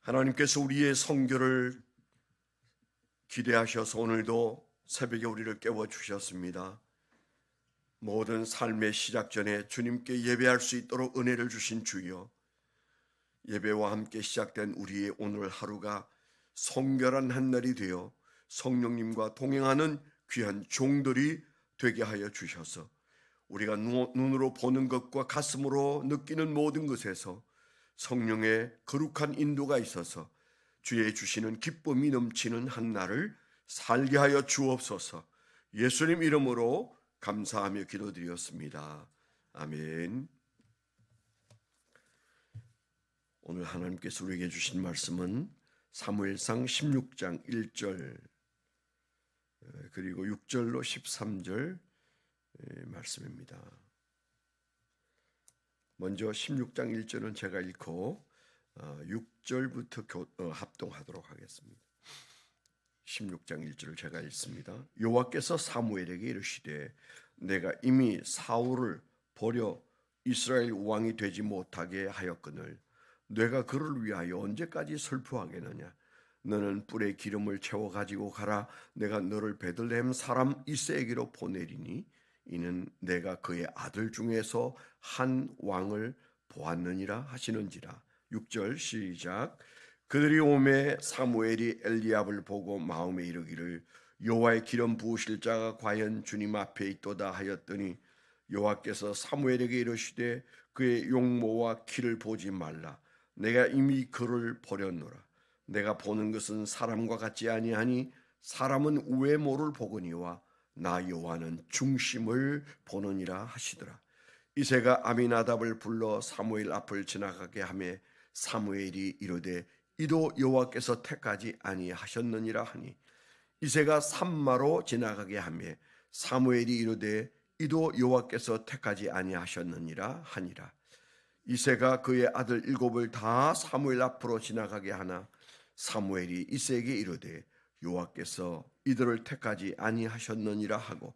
하나님께서 우리의 성결을 기대하셔서 오늘도 새벽에 우리를 깨워주셨습니다. 모든 삶의 시작 전에 주님께 예배할 수 있도록 은혜를 주신 주여, 예배와 함께 시작된 우리의 오늘 하루가 성결한 한 날이 되어 성령님과 동행하는 귀한 종들이 되게 하여 주셔서 우리가 눈으로 보는 것과 가슴으로 느끼는 모든 것에서 성령의 거룩한 인도가 있어서 주의 주시는 기쁨이 넘치는 한 날을 살게 하여 주옵소서. 예수님 이름으로 감사하며 기도드렸습니다. 아멘. 오늘 하나님께서 우리에게 주신 말씀은 사무엘상 16장 1절 그리고 6절로 13절 말씀입니다. 먼저 16장 1절은 제가 읽고 6절부터 합동하도록 하겠습니다. 16장 1절을 제가 읽습니다. 여호와께서 사무엘에게 이르시되 내가 이미 사울을 버려 이스라엘 왕이 되지 못하게 하였거늘 내가 그를 위하여 언제까지 슬퍼하겠느냐. 너는 뿔에 기름을 채워 가지고 가라. 내가 너를 베들레헴 사람 이새에게로 보내리니 이는 내가 그의 아들 중에서 한 왕을 보았느니라 하시는지라. 6절 시작. 그들이 오매 사무엘이 엘리압을 보고 마음에 이르기를 여호와의 기름 부으실 자가 과연 주님 앞에 있도다 하였더니 여호와께서 사무엘에게 이르시되 그의 용모와 키를 보지 말라. 내가 이미 그를 버렸노라. 내가 보는 것은 사람과 같지 아니하니 사람은 외모를 보거니와 나 여호와는 중심을 보느니라 하시더라. 이새가 아미나답을 불러 사무엘 앞을 지나가게 하매 사무엘이 이르되 이도 여호와께서 택하지 아니하셨느니라 하니 이새가 산마로 지나가게 하매 사무엘이 이르되 이도 여호와께서 택하지 아니하셨느니라 하니라. 이새가 그의 아들 7을 다 사무엘 앞으로 지나가게 하나 사무엘이 이새에게 이르되 여호와께서 이들을 택하지 아니하셨느니라 하고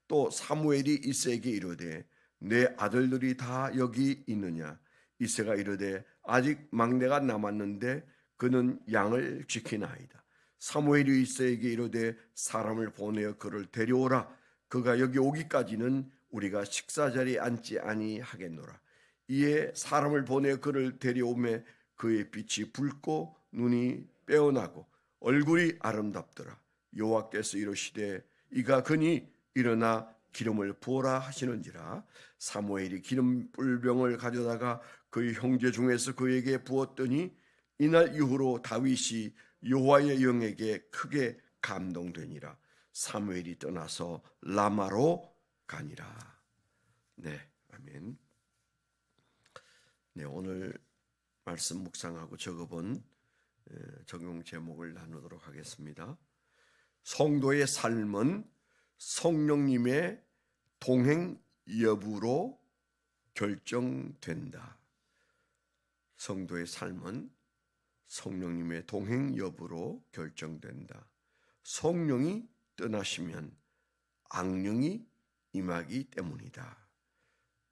또 사무엘이 이새에게 이르되 내 아들들이 다 여기 있느냐. 이새가 이르되 아직 막내가 남았는데 그는 양을 지키나이다. 사무엘이 이새에게 이르되 사람을 보내어 그를 데려오라. 그가 여기 오기까지는 우리가 식사자리에 앉지 아니하겠노라. 이에 사람을 보내어 그를 데려오매 그의 빛이 붉고 눈이 빼어나고 얼굴이 아름답더라. 여호와께서 이르시되 이가 그니 일어나 기름을 부어라 하시는지라. 사무엘이 기름 뿔병을 가져다가 그의 형제 중에서 그에게 부었더니 이날 이후로 다윗이 여호와의 영에게 크게 감동되니라. 사무엘이 떠나서 라마로 가니라. 네, 아멘. 네, 오늘 말씀 묵상하고 적어본 적용 제목을 나누도록 하겠습니다. 성도의 삶은 성령님의 동행 여부로 결정된다. 성도의 삶은 성령님의 동행 여부로 결정된다. 성령이 떠나시면 악령이 임하기 때문이다.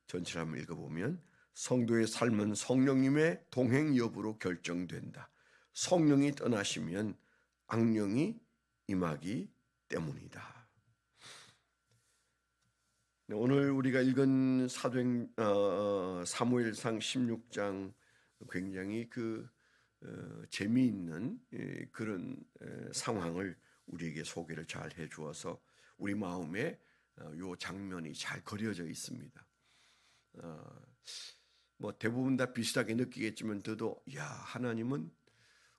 전체를 한번 읽어보면 성도의 삶은 성령님의 동행 여부로 결정된다. 성령이 떠나시면 악령이 임하기 때문이다. 오늘 우리가 읽은 사무엘상 16장 굉장히 재미있는 그런 상황을 우리에게 소개를 잘 해주어서 우리 마음에 이 장면이 잘 그려져 있습니다. 뭐 대부분 다 비슷하게 느끼겠지만 저도 하나님은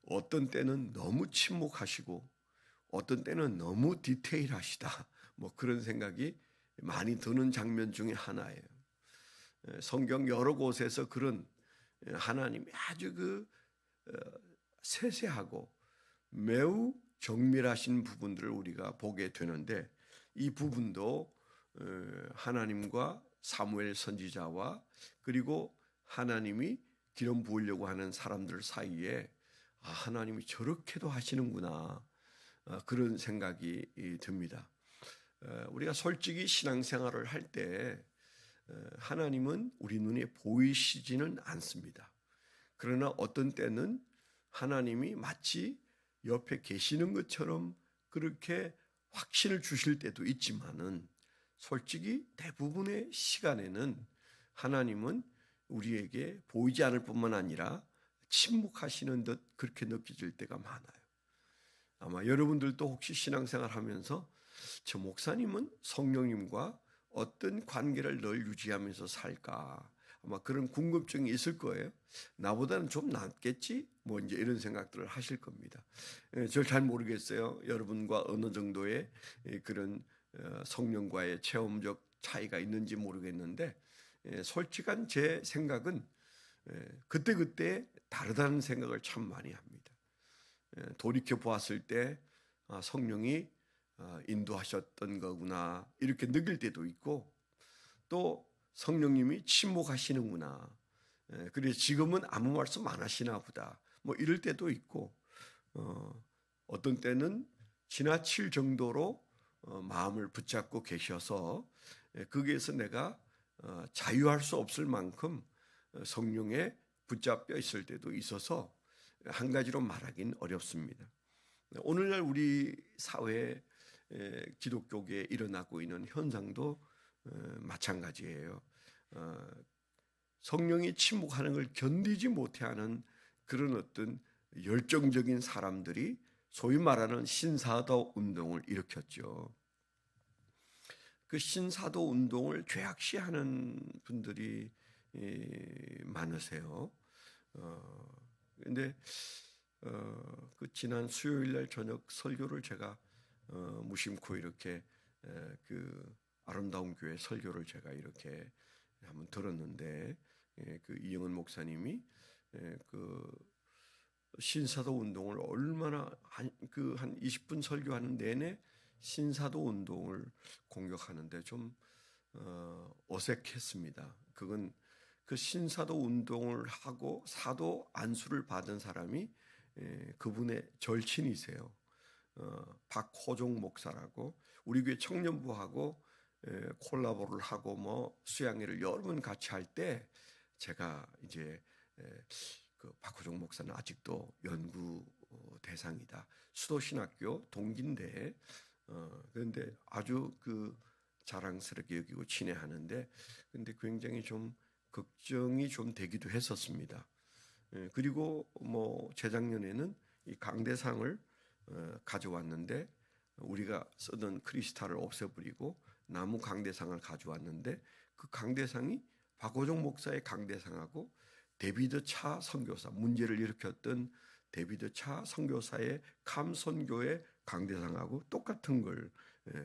어떤 때는 너무 침묵하시고 어떤 때는 너무 디테일하시다. 뭐 그런 생각이 많이 드는 장면 중에 하나예요. 성경 여러 곳에서 그런 하나님이 아주 세세하고 매우 정밀하신 부분들을 우리가 보게 되는데 이 부분도 하나님과 사무엘 선지자와 그리고 하나님이 기름 부으려고 하는 사람들 사이에 하나님이 저렇게도 하시는구나 그런 생각이 듭니다. 우리가 솔직히 신앙생활을 할 때 하나님은 우리 눈에 보이시지는 않습니다. 그러나 어떤 때는 하나님이 마치 옆에 계시는 것처럼 그렇게 확신을 주실 때도 있지만은 솔직히 대부분의 시간에는 하나님은 우리에게 보이지 않을 뿐만 아니라 침묵하시는 듯 그렇게 느껴질 때가 많아요. 아마 여러분들도 혹시 신앙생활 하면서 저 목사님은 성령님과 어떤 관계를 늘 유지하면서 살까? 아마 그런 궁금증이 있을 거예요. 나보다는 좀 낫겠지? 뭐 이제 이런 생각들을 하실 겁니다. 저를 잘 모르겠어요. 여러분과 어느 정도의 그런 성령과의 체험적 차이가 있는지 모르겠는데 솔직한 제 생각은 그때그때 다르다는 생각을 참 많이 합니다. 돌이켜 보았을 때 성령이 인도하셨던 거구나 이렇게 느낄 때도 있고 또 성령님이 침묵하시는구나. 그래서 지금은 아무 말씀 안 하시나 보다. 뭐 이럴 때도 있고 어떤 때는 지나칠 정도로 마음을 붙잡고 계셔서 거기에서 내가 자유할 수 없을 만큼 성령에 붙잡혀 있을 때도 있어서 한 가지로 말하긴 어렵습니다. 오늘날 우리 사회 기독교계에 일어나고 있는 현상도 마찬가지예요. 성령이 침묵하는 걸 견디지 못해하는 그런 어떤 열정적인 사람들이 소위 말하는 신사도 운동을 일으켰죠. 그 신사도 운동을 죄악시하는 분들이 많으세요. 그런데 그 지난 수요일 날 저녁 설교를 제가 무심코 이렇게 그 아름다운 교회 설교를 제가 이렇게 한번 들었는데 그 이영은 목사님이 그 신사도 운동을 얼마나 한 20분 설교하는 내내 신사도 운동을 공격하는데 좀 어색했습니다. 그건 그 신사도 운동을 하고 사도 안수를 받은 사람이 그분의 절친이세요. 박호종 목사라고 우리 교회 청년부하고 콜라보를 하고 뭐 수양회를 여러 번 같이 할 때 제가 이제 그 박호종 목사는 아직도 연구 대상이다. 수도신학교 동기인데 그런데 아주 그 자랑스럽게 여기고 친애하는데 근데 굉장히 좀 걱정이 좀 되기도 했었습니다. 그리고 뭐 재작년에는 이 강대상을 가져왔는데 우리가 쓰던 크리스탈을 없애버리고 나무 강대상을 가져왔는데 그 강대상이 박호종 목사의 강대상하고 데비드 차 선교사 문제를 일으켰던 데비드 차 선교사의 감선교의 강대상하고 똑같은 걸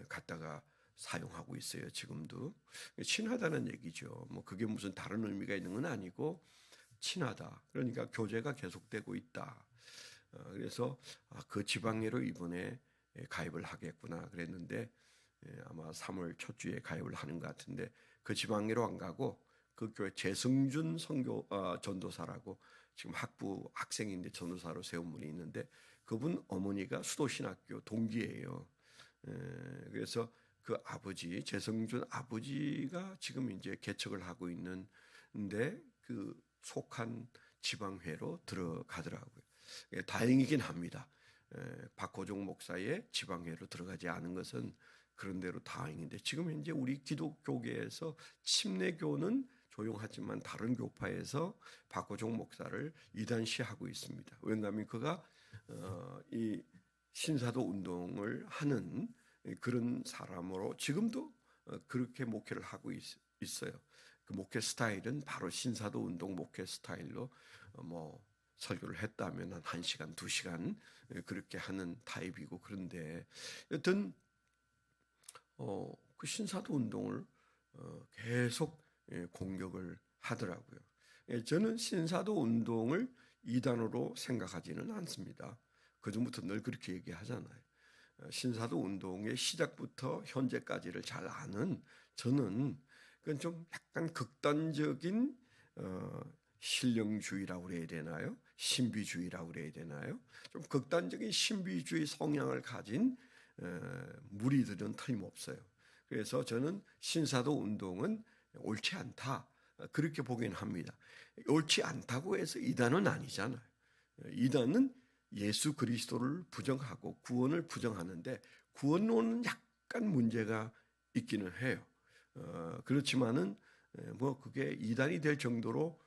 갖다가 사용하고 있어요. 지금도 친하다는 얘기죠. 뭐 그게 무슨 다른 의미가 있는 건 아니고 친하다. 그러니까 교제가 계속되고 있다. 그래서 그 지방회로 이번에 가입을 하겠구나 그랬는데 아마 3월 첫 주에 가입을 하는 것 같은데 그 지방회로 안 가고 그 교회 재승준 전도사라고 지금 학부 학생인데 전도사로 세운 분이 있는데 그분 어머니가 수도신학교 동기예요. 그래서 그 아버지 재승준 아버지가 지금 이제 개척을 하고 있는데 그 속한 지방회로 들어가더라고요. 다행이긴 합니다. 박호종 목사의 지방회로 들어가지 않은 것은 그런 대로 다행인데 지금 현재 우리 기독교계에서 침례교는 조용하지만 다른 교파에서 박호종 목사를 이단시하고 있습니다. 왜냐하면 그가 이 신사도 운동을 하는 그런 사람으로 지금도 그렇게 목회를 하고 있어요. 그 목회 스타일은 바로 신사도 운동 목회 스타일로 뭐 설교를 했다면 한 1시간, 2시간 그렇게 하는 타입이고 그런데 여튼 그 신사도 운동을 계속 공격을 하더라고요. 저는 신사도 운동을 이단으로 생각하지는 않습니다. 그전부터 늘 그렇게 얘기하잖아요. 신사도 운동의 시작부터 현재까지를 잘 아는 저는 그건 좀 약간 극단적인 신령주의라고 그래야 되나요? 신비주의라고 그래야 되나요? 좀 극단적인 신비주의 성향을 가진 무리들은 틀림없어요. 그래서 저는 신사도 운동은 옳지 않다 그렇게 보긴 합니다. 옳지 않다고 해서 이단은 아니잖아요. 이단은 예수 그리스도를 부정하고 구원을 부정하는데 구원론은 약간 문제가 있기는 해요. 그렇지만은 뭐 그게 이단이 될 정도로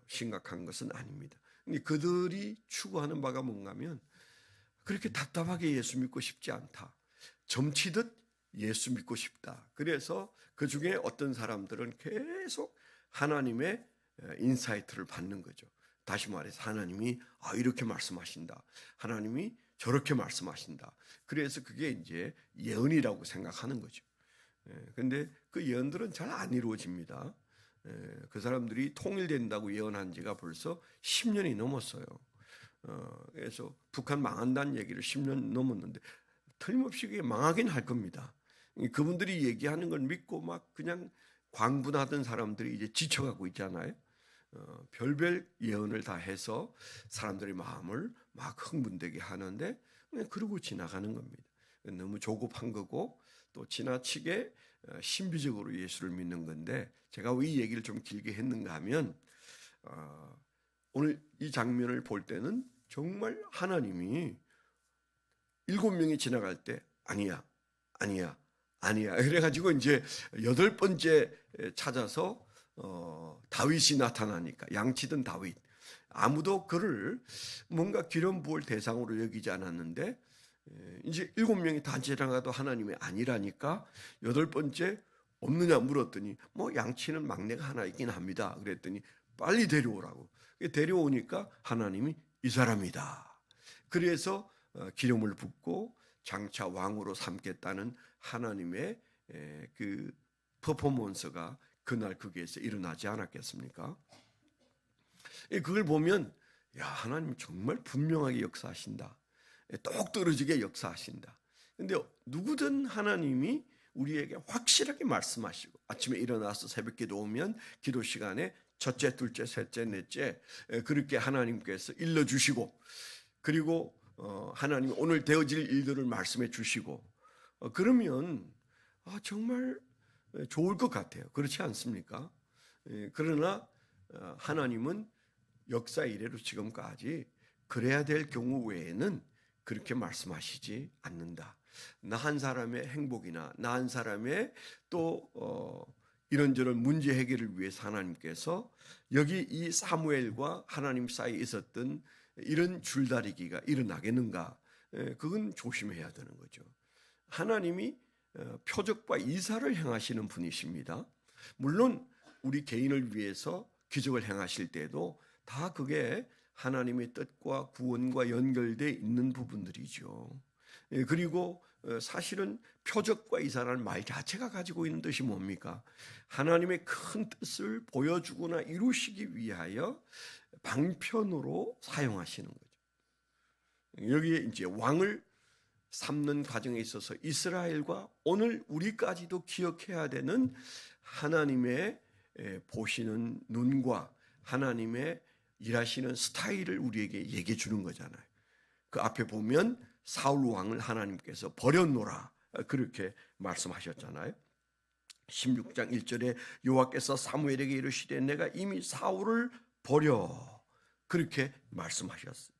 심각한 것은 아닙니다. 근데 그들이 추구하는 바가 뭔가면 그렇게 답답하게 예수 믿고 싶지 않다. 점치듯 예수 믿고 싶다. 그래서 그 중에 어떤 사람들은 계속 하나님의 인사이트를 받는 거죠. 다시 말해서 하나님이 이렇게 말씀하신다. 하나님이 저렇게 말씀하신다. 그래서 그게 이제 예언이라고 생각하는 거죠. 근데 그 예언들은 잘 안 이루어집니다. 그 사람들이 통일된다고 예언한 지가 벌써 10년이 넘었어요. 그래서 북한 망한다는 얘기를 10년 넘었는데 틀림없이 그게 망하긴 할 겁니다. 그분들이 얘기하는 걸 믿고 막 그냥 광분하던 사람들이 이제 지쳐가고 있잖아요. 별별 예언을 다 해서 사람들의 마음을 막 흥분되게 하는데 그냥 그러고 지나가는 겁니다. 너무 조급한 거고 또 지나치게 신비적으로 예수를 믿는 건데 제가 왜 이 얘기를 좀 길게 했는가 하면 오늘 이 장면을 볼 때는 정말 하나님이 7명이 지나갈 때 아니야 그래가지고 이제 8번째 찾아서 다윗이 나타나니까 양치던 다윗 아무도 그를 뭔가 기름 부을 대상으로 여기지 않았는데 이제 7명이 다 지나가도 하나님이 아니라니까 8번째 없느냐 물었더니 뭐 양치는 막내가 하나 있긴 합니다. 그랬더니 빨리 데려오라고. 데려오니까 하나님이 이 사람이다. 그래서 기름을 붓고 장차 왕으로 삼겠다는 하나님의 그 퍼포먼스가 그날 거기에서 일어나지 않았겠습니까? 그걸 보면 야 하나님 정말 분명하게 역사하신다. 똑 떨어지게 역사하신다. 근데 누구든 하나님이 우리에게 확실하게 말씀하시고 아침에 일어나서 새벽기도 오면 기도 시간에 첫째, 둘째, 셋째, 넷째 그렇게 하나님께서 일러주시고 그리고 하나님이 오늘 되어질 일들을 말씀해 주시고 그러면 정말 좋을 것 같아요. 그렇지 않습니까? 그러나 하나님은 역사 이래로 지금까지 그래야 될 경우 외에는 그렇게 말씀하시지 않는다. 나 한 사람의 행복이나 나 한 사람의 또 이런저런 문제 해결을 위해서 하나님께서 여기 이 사무엘과 하나님 사이에 있었던 이런 줄다리기가 일어나겠는가? 그건 조심해야 되는 거죠. 하나님이 표적과 이사를 행하시는 분이십니다. 물론 우리 개인을 위해서 기적을 행하실 때도 다 그게 하나님의 뜻과 구원과 연결되어 있는 부분들이죠. 그리고 사실은 표적과 이사라는 말 자체가 가지고 있는 뜻이 뭡니까? 하나님의 큰 뜻을 보여주거나 이루시기 위하여 방편으로 사용하시는 거죠. 여기에 이제 왕을 삼는 과정에 있어서 이스라엘과 오늘 우리까지도 기억해야 되는 하나님의 보시는 눈과 하나님의 일하시는 스타일을 우리에게 얘기해 주는 거잖아요. 그 앞에 보면 사울 왕을 하나님께서 버렸노라 그렇게 말씀하셨잖아요. 16장 1절에 여호와께서 사무엘에게 이르시되 내가 이미 사울을 버려 그렇게 말씀하셨어요.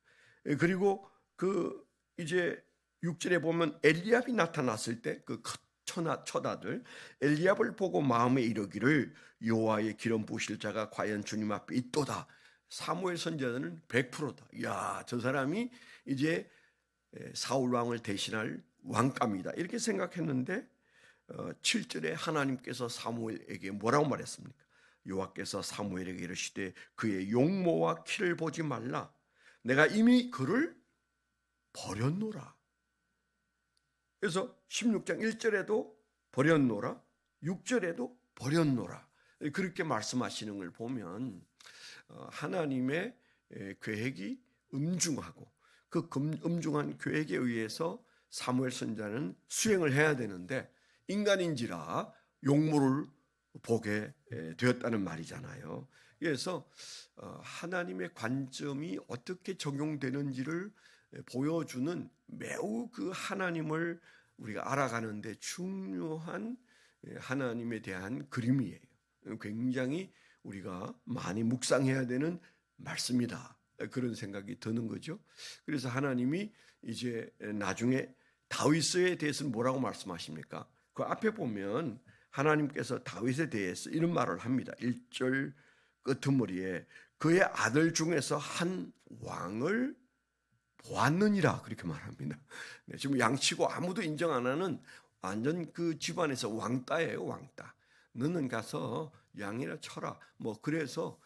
그리고 그 이제 6절에 보면 엘리압이 나타났을 때 그 처자들 엘리압을 보고 마음에 이르기를 여호와의 기름 부으실 자가 과연 주님 앞에 있도다. 사무엘 선지자는 100%다. 야, 저 사람이 이제 사울 왕을 대신할 왕감이다. 이렇게 생각했는데 7절에 하나님께서 사무엘에게 뭐라고 말했습니까? 여호와께서 사무엘에게 이르시되 그의 용모와 키를 보지 말라. 내가 이미 그를 버렸노라. 그래서 16장 1절에도 버렸노라, 6절에도 버렸노라. 그렇게 말씀하시는 걸 보면 하나님의 계획이 엄중하고 그 엄중한 계획에 의해서 사무엘 선지자는 수행을 해야 되는데 인간인지라 용모를 보게 되었다는 말이잖아요. 그래서 하나님의 관점이 어떻게 적용되는지를 보여주는 매우 그 하나님을 우리가 알아가는데 중요한 하나님에 대한 그림이에요. 굉장히 우리가 많이 묵상해야 되는 말씀이다. 그런 생각이 드는 거죠. 그래서 하나님이 이제 나중에 다윗에 대해서는 뭐라고 말씀하십니까? 그 앞에 보면 하나님께서 다윗에 대해서 이런 말을 합니다. 1절 끄트머리에 그의 아들 중에서 한 왕을 보았느니라 그렇게 말합니다. 네, 지금 양치고 아무도 인정 안 하는 완전 그 집안에서 왕따예요, 왕따. 너는 가서 양이나 쳐라. 뭐 그래서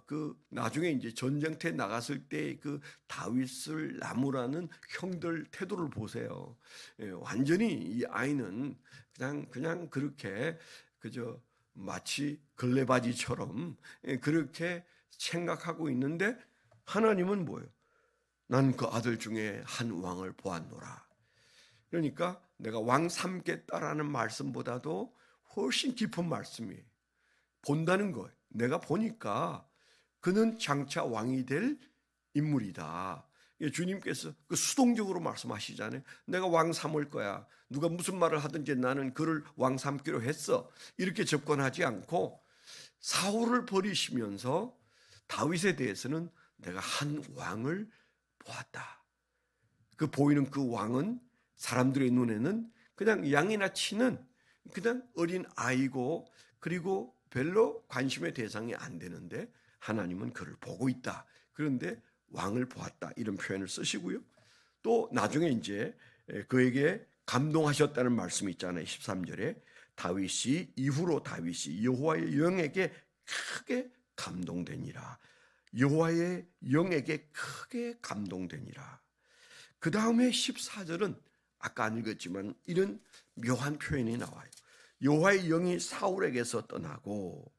그 나중에 이제 전쟁터에 나갔을 때 그 다윗을 나무라는 형들 태도를 보세요. 예, 완전히 이 아이는 그냥 그렇게 그저 마치 걸레바지처럼 그렇게 생각하고 있는데 하나님은 뭐예요? 난 그 아들 중에 한 왕을 보았노라. 그러니까 내가 왕 삼겠다라는 말씀보다도 훨씬 깊은 말씀이에요. 본다는 거예요. 내가 보니까 그는 장차 왕이 될 인물이다. 주님께서 그 수동적으로 말씀하시잖아요. 내가 왕 삼을 거야. 누가 무슨 말을 하든지 나는 그를 왕 삼기로 했어. 이렇게 접근하지 않고 사울을 버리시면서 다윗에 대해서는 내가 한 왕을 보았다. 그 보이는 그 왕은 사람들의 눈에는 그냥 양이나 치는 그냥 어린 아이고 그리고 별로 관심의 대상이 안 되는데 하나님은 그를 보고 있다. 그런데 왕을 보았다. 이런 표현을 쓰시고요. 또 나중에 이제 그에게 감동하셨다는 말씀이 있잖아요. 13절에 이후로 다윗이 여호와의 영에게 크게 감동되니라. 여호와의 영에게 크게 감동되니라. 그 다음에 14절은 아까 안 읽었지만 이런 묘한 표현이 나와요. 여호와의 영이 사울에게서 떠나고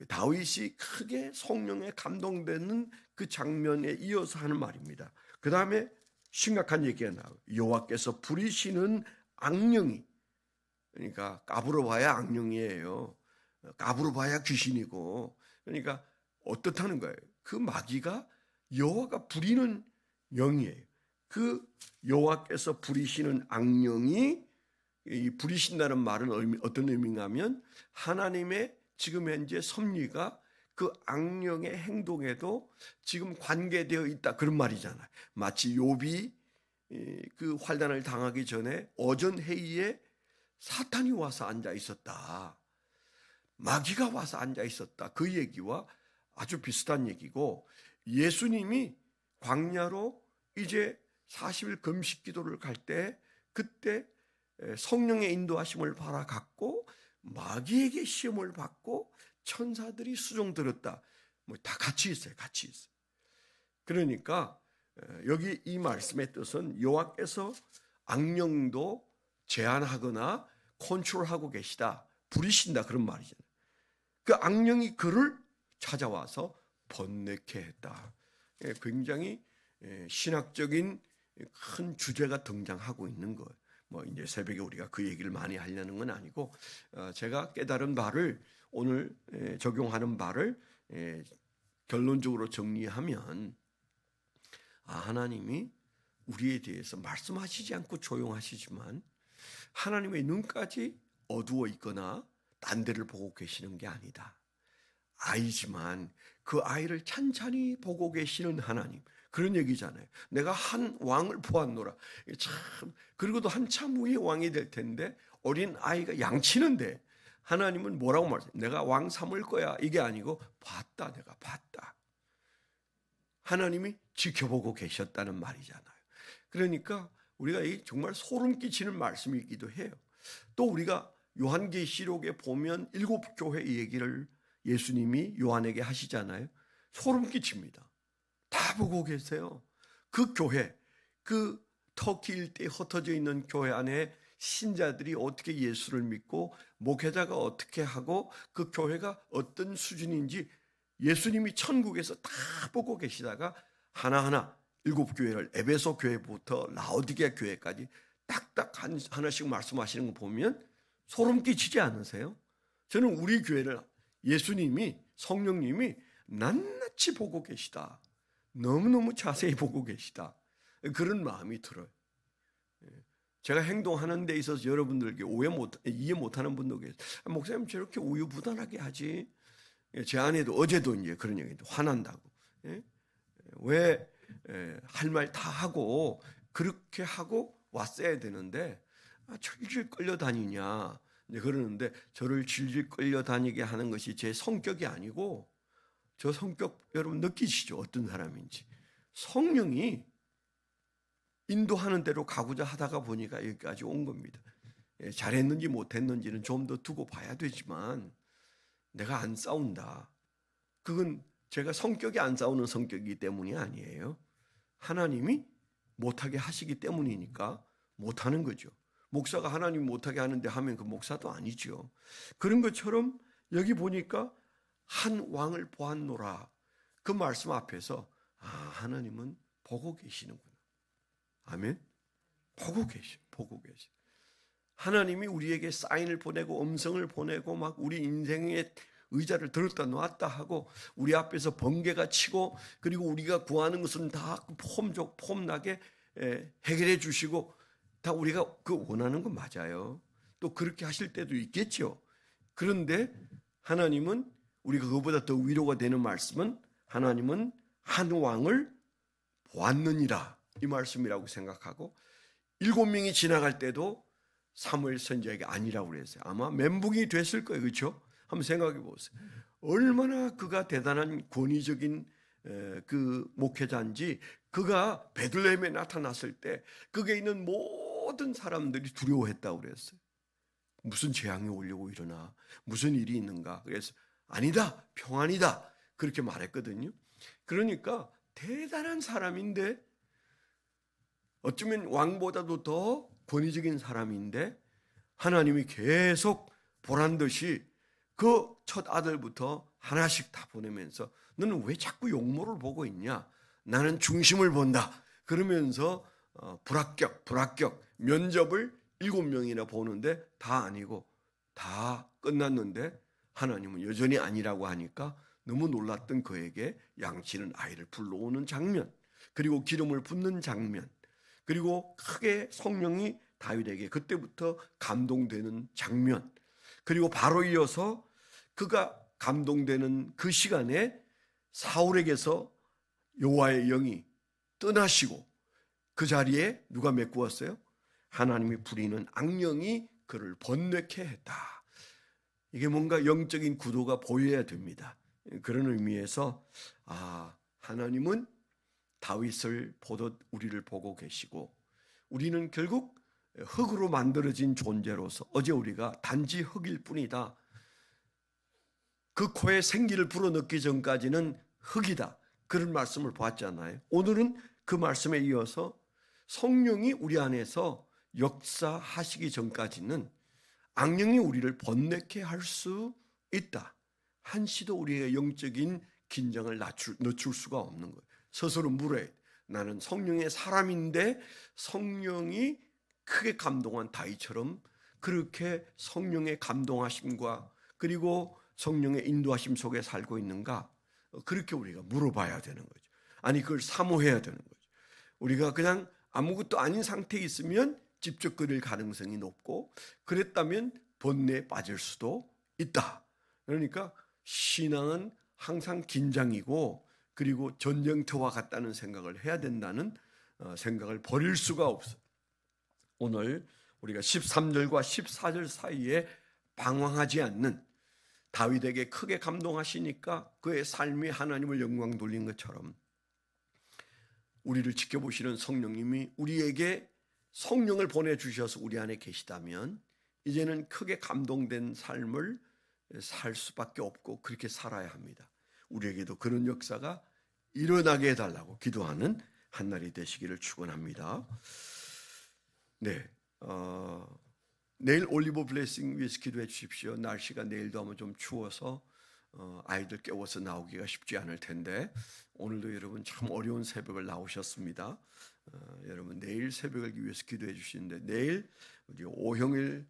다윗이 크게 성령에 감동되는 그 장면에 이어서 하는 말입니다. 그 다음에 심각한 얘기가 나와요. 여호와께서 부리시는 악령이, 그러니까 까불어봐야 악령이에요. 까불어봐야 귀신이고, 그러니까 어떻다는 거예요? 그 마귀가 여호와가 부리는 영이에요. 그 여호와께서 부리시는 악령이, 이 부리신다는 말은 어떤 의미인가 하면 하나님의 지금 현재 섭리가 그 악령의 행동에도 지금 관계되어 있다, 그런 말이잖아요. 마치 욥이 그 환난을 당하기 전에 오전 회의에 사탄이 와서 앉아 있었다, 마귀가 와서 앉아 있었다, 그 얘기와 아주 비슷한 얘기고, 예수님이 광야로 이제 40일 금식 기도를 갈 때 그때 성령의 인도하심을 바라갖고 마귀에게 시험을 받고 천사들이 수종 들었다. 뭐 다 같이 있어요. 같이 있어요. 그러니까 여기 이 말씀의 뜻은 여호와께서 악령도 제한하거나 컨트롤하고 계시다, 부리신다, 그런 말이잖아요. 그 악령이 그를 찾아와서 번뇌케 했다. 굉장히 신학적인 큰 주제가 등장하고 있는 거예요. 뭐 이제 새벽에 우리가 그 얘기를 많이 하려는 건 아니고, 제가 깨달은 바를 오늘 적용하는 바를 결론적으로 정리하면, 하나님이 우리에 대해서 말씀하시지 않고 조용하시지만 하나님의 눈까지 어두워 있거나 딴 데를 보고 계시는 게 아니다. 아이지만 그 아이를 찬찬히 보고 계시는 하나님, 그런 얘기잖아요. 내가 한 왕을 보았노라. 참, 그리고도 한참 후에 왕이 될 텐데 어린 아이가 양치는데 하나님은 뭐라고 말해요? 내가 왕 삼을 거야, 이게 아니고 봤다, 내가 봤다. 하나님이 지켜보고 계셨다는 말이잖아요. 그러니까 우리가 정말 소름 끼치는 말씀이기도 해요. 또 우리가 요한계시록에 보면 7교회 얘기를 예수님이 요한에게 하시잖아요. 소름 끼칩니다. 다 보고 계세요. 그 교회, 그 터키 일대에 흩어져 있는 교회 안에 신자들이 어떻게 예수를 믿고 목회자가 어떻게 하고 그 교회가 어떤 수준인지 예수님이 천국에서 다 보고 계시다가 하나하나 7교회를 에베소 교회부터 라오디게아 교회까지 딱딱 하나씩 말씀하시는 거 보면 소름 끼치지 않으세요? 저는 우리 교회를 예수님이, 성령님이 낱낱이 보고 계시다, 너무너무 자세히 보고 계시다, 그런 마음이 들어요. 제가 행동하는 데 있어서 여러분들에게 이해 못하는 분도 계세요. 목사님 저렇게 우유부단하게 하지, 제 아내도 어제도 이제 그런 얘기도 화난다고. 예? 왜 할 말 다 하고 그렇게 하고 왔어야 되는데 질질 끌려다니냐 이제 그러는데, 저를 질질 끌려다니게 하는 것이 제 성격이 아니고, 저 성격 여러분 느끼시죠? 어떤 사람인지. 성령이 인도하는 대로 가고자 하다가 보니까 여기까지 온 겁니다. 잘했는지 못했는지는 좀 더 두고 봐야 되지만, 내가 안 싸운다, 그건 제가 성격이 안 싸우는 성격이기 때문이 아니에요. 하나님이 못하게 하시기 때문이니까 못하는 거죠. 목사가 하나님이 못하게 하는데 하면 그 목사도 아니죠. 그런 것처럼 여기 보니까 한 왕을 보았노라, 그 말씀 앞에서 하나님은 보고 계시는구나. 아멘. 보고 계시. 하나님이 우리에게 사인을 보내고 음성을 보내고 막 우리 인생의 의자를 들었다 놨다 하고 우리 앞에서 번개가 치고, 그리고 우리가 구하는 것은 다 폼나게 해결해 주시고, 다 우리가 그 원하는 건 맞아요. 또 그렇게 하실 때도 있겠죠. 그런데 하나님은, 우리가 그거보다 더 위로가 되는 말씀은, 하나님은 한 왕을 보았느니라, 이 말씀이라고 생각하고, 7명이 지나갈 때도 사무엘 선지자에게 아니라고 그랬어요. 아마 멘붕이 됐을 거예요. 그렇죠? 한번 생각해 보세요. 얼마나 그가 대단한 권위적인 그 목회자인지, 그가 베들레헴에 나타났을 때 그게 있는 모든 사람들이 두려워했다고 그랬어요. 무슨 재앙이 오려고 일어나, 무슨 일이 있는가. 그래서 아니다, 평안이다, 그렇게 말했거든요. 그러니까 대단한 사람인데, 어쩌면 왕보다도 더 권위적인 사람인데, 하나님이 계속 보란듯이 그 첫 아들부터 하나씩 다 보내면서, 너는 왜 자꾸 용모를 보고 있냐, 나는 중심을 본다, 그러면서 불합격 면접을 7명이나 보는데 다 아니고 다 끝났는데, 하나님은 여전히 아니라고 하니까 너무 놀랐던 그에게 양치는 아이를 불러오는 장면, 그리고 기름을 붓는 장면, 그리고 크게 성령이 다윗에게 그때부터 감동되는 장면, 그리고 바로 이어서 그가 감동되는 그 시간에 사울에게서 여호와의 영이 떠나시고 그 자리에 누가 메꾸었어요? 하나님이 부리는 악령이 그를 번뇌케 했다. 이게 뭔가 영적인 구도가 보여야 됩니다. 그런 의미에서 하나님은 다윗을 보듯 우리를 보고 계시고, 우리는 결국 흙으로 만들어진 존재로서, 어제 우리가 단지 흙일 뿐이다, 그 코에 생기를 불어넣기 전까지는 흙이다, 그런 말씀을 보았잖아요. 오늘은 그 말씀에 이어서 성령이 우리 안에서 역사하시기 전까지는 악령이 우리를 번뇌케 할 수 있다. 한시도 우리의 영적인 긴장을 늦출 수가 없는 거예요. 스스로 물어야 돼. 나는 성령의 사람인데 성령이 크게 감동한 다윗처럼 그렇게 성령의 감동하심과 그리고 성령의 인도하심 속에 살고 있는가? 그렇게 우리가 물어봐야 되는 거죠. 아니, 그걸 사모해야 되는 거죠. 우리가 그냥 아무것도 아닌 상태에 있으면 찝쩍거릴 가능성이 높고, 그랬다면 번뇌에 빠질 수도 있다. 그러니까 신앙은 항상 긴장이고, 그리고 전쟁터와 같다는 생각을 해야 된다는 생각을 버릴 수가 없어요. 오늘 우리가 13절과 14절 사이에 방황하지 않는, 다윗에게 크게 감동하시니까 그의 삶이 하나님을 영광 돌린 것처럼, 우리를 지켜보시는 성령님이 우리에게 성령을 보내주셔서 우리 안에 계시다면 이제는 크게 감동된 삶을 살 수밖에 없고 그렇게 살아야 합니다. 우리에게도 그런 역사가 일어나게 해달라고 기도하는 한날이 되시기를 축원합니다. 네, 내일 올리브 블레싱 위해서 기도해 주십시오. 날씨가 내일도 아마 좀 추워서 아이들 깨워서 나오기가 쉽지 않을 텐데, 오늘도 여러분 참 어려운 새벽을 나오셨습니다. 여러분 내일 새벽을 위해서 기도해 주시는데, 내일 우리 오형일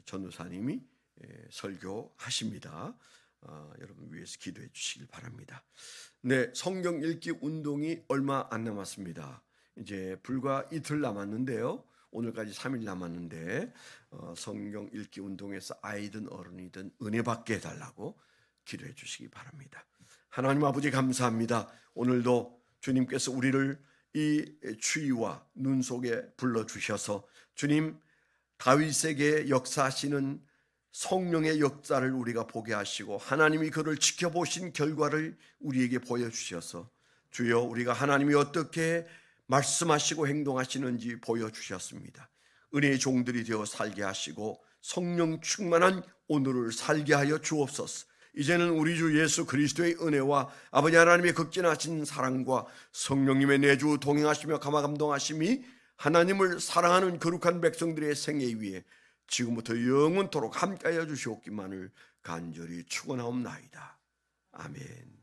전도사님이 설교하십니다. 여러분 위해서 기도해 주시길 바랍니다. 네, 성경 읽기 운동이 얼마 안 남았습니다. 이제 불과 이틀 남았는데요. 오늘까지 3일 남았는데 성경 읽기 운동에서 아이든 어른이든 은혜 받게 해달라고 기도해 주시기 바랍니다. 하나님 아버지 감사합니다. 오늘도 주님께서 우리를 이 추위와 눈 속에 불러주셔서 주님 다윗에게 역사하시는 성령의 역사를 우리가 보게 하시고 하나님이 그를 지켜보신 결과를 우리에게 보여주셔서 주여 우리가 하나님이 어떻게 말씀하시고 행동하시는지 보여주셨습니다. 은혜의 종들이 되어 살게 하시고 성령 충만한 오늘을 살게 하여 주옵소서. 이제는 우리 주 예수 그리스도의 은혜와 아버지 하나님의 극진하신 사랑과 성령님의 내주 동행하시며 감화감동하심이 하나님을 사랑하는 거룩한 백성들의 생애 위에 지금부터 영원토록 함께하여 주시옵기만을 간절히 축원하옵나이다. 아멘.